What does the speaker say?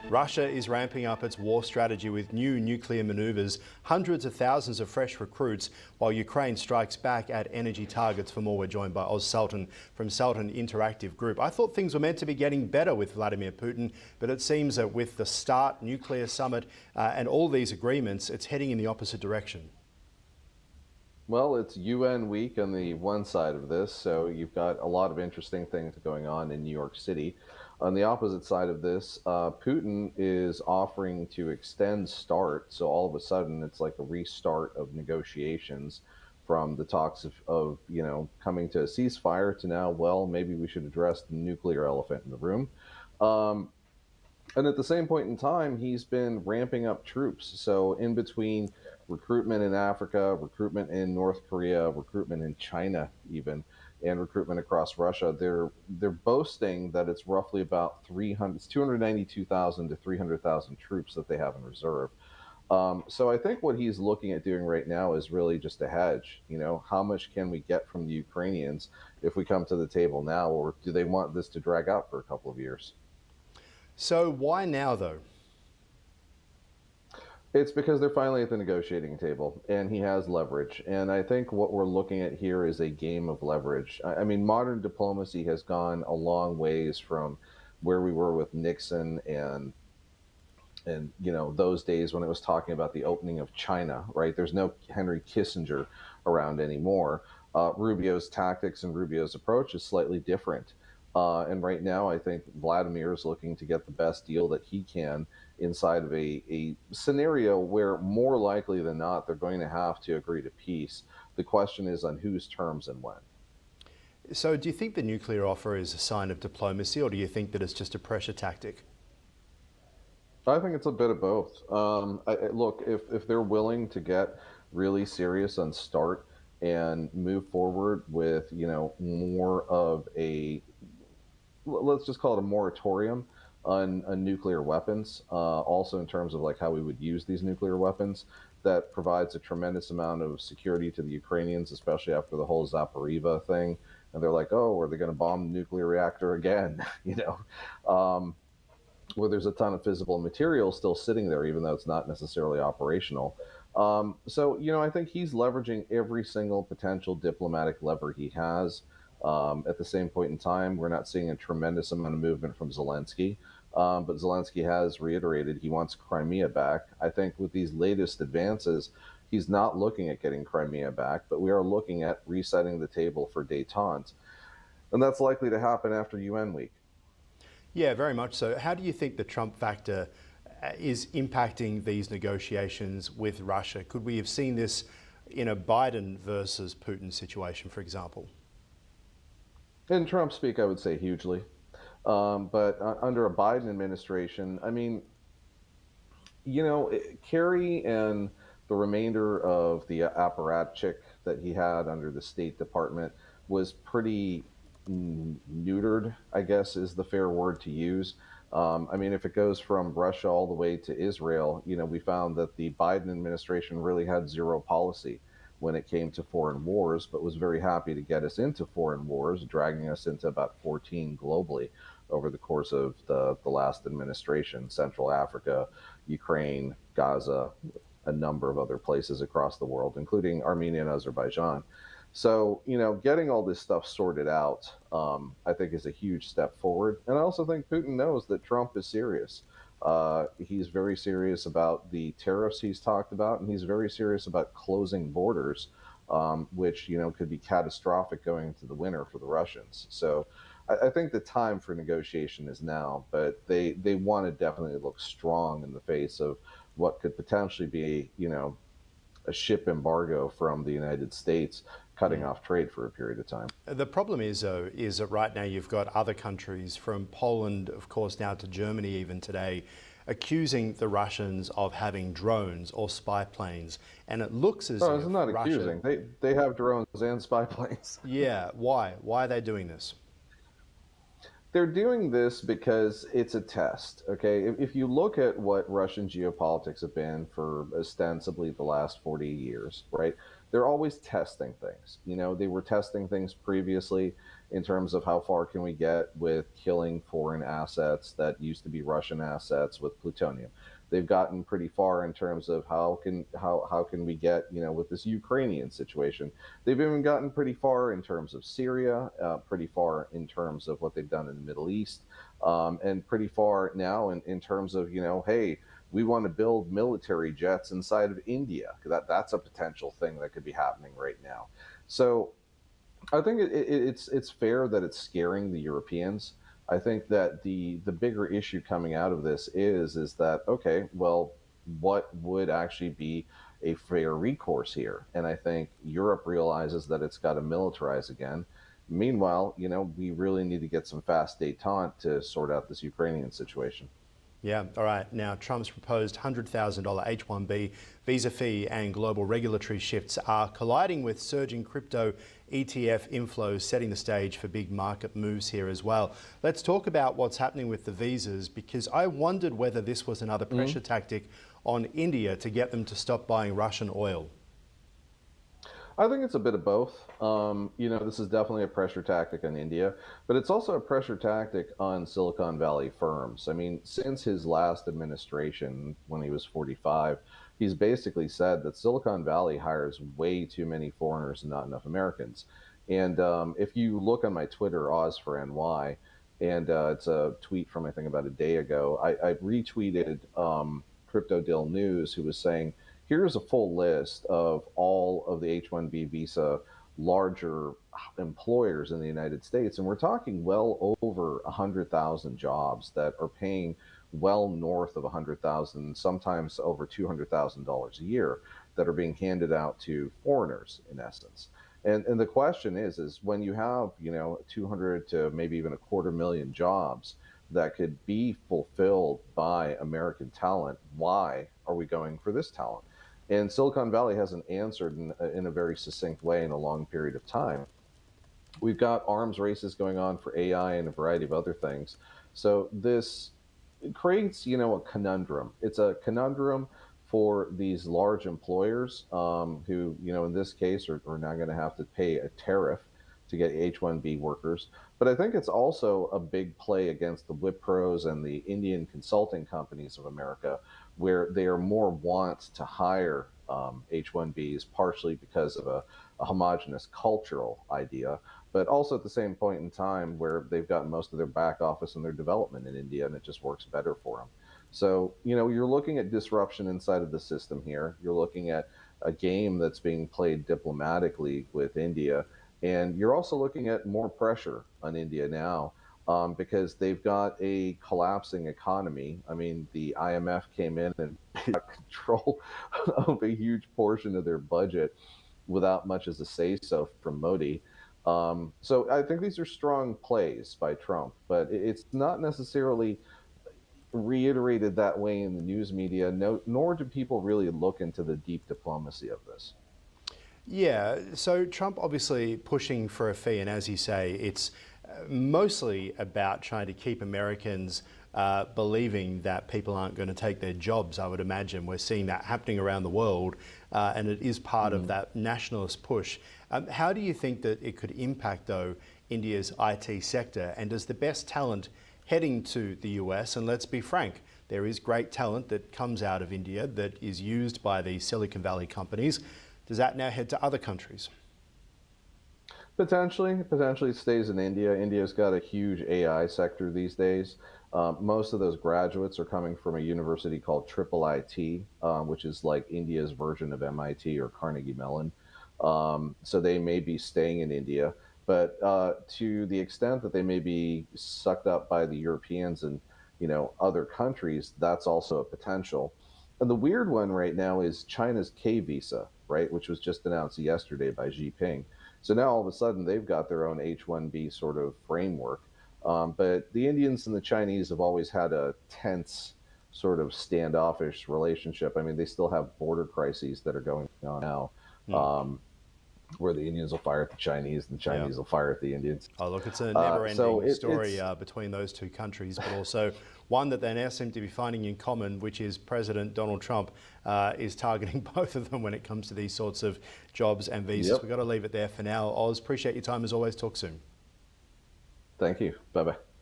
Russia is ramping up its war strategy with new nuclear manoeuvres, hundreds of thousands of fresh recruits, while Ukraine strikes back at energy targets. For more, we're joined by Oz Sultan from Sultan Interactive Group. I thought things were meant to be getting better with Vladimir Putin, but it seems that with the START nuclear summit and all these agreements, it's heading in the opposite direction. Well, it's UN week on the one side of this, so you've got a lot of interesting things going on in New York City. On the opposite side of this, Putin is offering to extend START, so all of a sudden it's like a restart of negotiations from the talks of coming to a ceasefire to now, well, maybe we should address the nuclear elephant in the room. Um, and at the same point in time, he's been ramping up troops. So in between recruitment in Africa, recruitment in North Korea, recruitment in China, even, and recruitment across Russia, they're boasting that it's roughly about 300, it's 292,000 to 300,000 troops that they have in reserve. So I think what he's looking at doing right now is really just a hedge. You know, how much can we get from the Ukrainians if we come to the table now, or do they want this to drag out for a couple of years? So why now, though? It's because they're finally at the negotiating table and he has leverage. And I think what we're looking at here is a game of leverage. I mean, modern diplomacy has gone a long ways from where we were with Nixon and those days when it was talking about the opening of China, right? There's no Henry Kissinger around anymore. Rubio's tactics and Rubio's approach is slightly different. And right now, I think Vladimir is looking to get the best deal that he can inside of a scenario where more likely than not, they're going to have to agree to peace. The question is on whose terms and when. So do you think the nuclear offer is a sign of diplomacy, or do you think that it's just a pressure tactic? I think it's a bit of both. Look, if they're willing to get really serious on START and move forward with, more of a, let's just call it a moratorium on nuclear weapons, also in terms of like how we would use these nuclear weapons, that provides a tremendous amount of security to the Ukrainians, especially after the whole Zaporiva thing. And they're like, oh, are they going to bomb the nuclear reactor again? Where there's a ton of physical material still sitting there, even though it's not necessarily operational. I think he's leveraging every single potential diplomatic lever he has. At the same point in time, we're not seeing a tremendous amount of movement from Zelensky, but Zelensky has reiterated he wants Crimea back. I think with these latest advances, he's not looking at getting Crimea back, but we are looking at resetting the table for détente. And that's likely to happen after UN week. Yeah, very much so. How do you think the Trump factor is impacting these negotiations with Russia? Could we have seen this in a Biden versus Putin situation, for example? In Trump speak, I would say hugely. But under a Biden administration, I mean, Kerry and the remainder of the apparatchik that he had under the State Department was pretty neutered, I guess is the fair word to use. I mean, if it goes from Russia all the way to Israel, we found that the Biden administration really had zero policy when it came to foreign wars, but was very happy to get us into foreign wars, dragging us into about 14 globally over the course of the last administration: Central Africa, Ukraine, Gaza, a number of other places across the world, including Armenia and Azerbaijan. So, getting all this stuff sorted out, I think is a huge step forward. And I also think Putin knows that Trump is serious. He's very serious about the tariffs he's talked about, and he's very serious about closing borders, which, could be catastrophic going into the winter for the Russians. So I think the time for negotiation is now, but they want to definitely look strong in the face of what could potentially be, a ship embargo from the United States, cutting off trade for a period of time. The problem is, though, is that right now you've got other countries, from Poland, of course, now to Germany even today, accusing the Russians of having drones or spy planes. And it looks as if it's not Russia... accusing. They have drones and spy planes. Yeah, why? Why are they doing this? They're doing this because it's a test, okay? If you look at what Russian geopolitics have been for ostensibly the last 40 years, right? They're always testing things. They were testing things previously in terms of how far can we get with killing foreign assets that used to be Russian assets with plutonium. They've gotten pretty far in terms of how can we get, with this Ukrainian situation. They've even gotten pretty far in terms of Syria, pretty far in terms of what they've done in the Middle East, and pretty far now in terms of, hey, we want to build military jets inside of India. That's a potential thing that could be happening right now. So I think it's fair that it's scaring the Europeans. I think that the bigger issue coming out of this is that, okay, well, what would actually be a fair recourse here? And I think Europe realizes that it's got to militarize again. Meanwhile, we really need to get some fast détente to sort out this Ukrainian situation. Yeah, all right. Now, Trump's proposed $100,000 H-1B visa fee and global regulatory shifts are colliding with surging crypto ETF inflows, setting the stage for big market moves here as well. Let's talk about what's happening with the visas, because I wondered whether this was another pressure tactic on India to get them to stop buying Russian oil. I think it's a bit of both. This is definitely a pressure tactic on India, but it's also a pressure tactic on Silicon Valley firms. I mean, since his last administration, when he was 45, he's basically said that Silicon Valley hires way too many foreigners and not enough Americans. And if you look on my Twitter, Oz for NY, and it's a tweet from, I think, about a day ago, I retweeted Crypto Dill News, who was saying, here's a full list of all of the H-1B visa larger employers in the United States. And we're talking well over 100,000 jobs that are paying well north of 100,000, sometimes over $200,000 a year, that are being handed out to foreigners in essence. And the question is when you have, 200 to maybe even 250,000 jobs that could be fulfilled by American talent, why are we going for this talent? And Silicon Valley hasn't answered in a very succinct way in a long period of time. We've got arms races going on for AI and a variety of other things. So this creates, a conundrum. It's a conundrum for these large employers who, in this case, are now going to have to pay a tariff to get H-1B workers. But I think it's also a big play against the Wipros and the Indian consulting companies of America, where they are more wont to hire H-1Bs, partially because of a homogenous cultural idea, but also at the same point in time where they've got most of their back office and their development in India, and it just works better for them. So, you're looking at disruption inside of the system here. You're looking at a game that's being played diplomatically with India. And you're also looking at more pressure on India now because they've got a collapsing economy. I mean, the IMF came in and got control of a huge portion of their budget without much as a say-so from Modi. So I think these are strong plays by Trump, but it's not necessarily reiterated that way in the news media, nor do people really look into the deep diplomacy of this. Yeah, so Trump obviously pushing for a fee, and as you say, it's mostly about trying to keep Americans believing that people aren't going to take their jobs, I would imagine. We're seeing that happening around the world, and it is part of that nationalist push. How do you think that it could impact, though, India's IT sector? And does the best talent heading to the US, and let's be frank, there is great talent that comes out of India that is used by the Silicon Valley companies, does that now head to other countries? Potentially it stays in India. India's got a huge AI sector these days. Most of those graduates are coming from a university called Triple IT, which is like India's version of MIT or Carnegie Mellon. So they may be staying in India, but to the extent that they may be sucked up by the Europeans and other countries, that's also a potential. And the weird one right now is China's K visa, right, which was just announced yesterday by Xi Jinping. So now all of a sudden they've got their own H-1B sort of framework. But the Indians and the Chinese have always had a tense sort of standoffish relationship. I mean, they still have border crises that are going on now, where the Indians will fire at the Chinese and the Chinese will fire at the Indians. Oh, look, it's a never-ending story between those two countries, but also one that they now seem to be finding in common, which is President Donald Trump is targeting both of them when it comes to these sorts of jobs and visas. We've got to leave it there for now. Oz, appreciate your time as always. Talk soon. Thank you. Bye bye.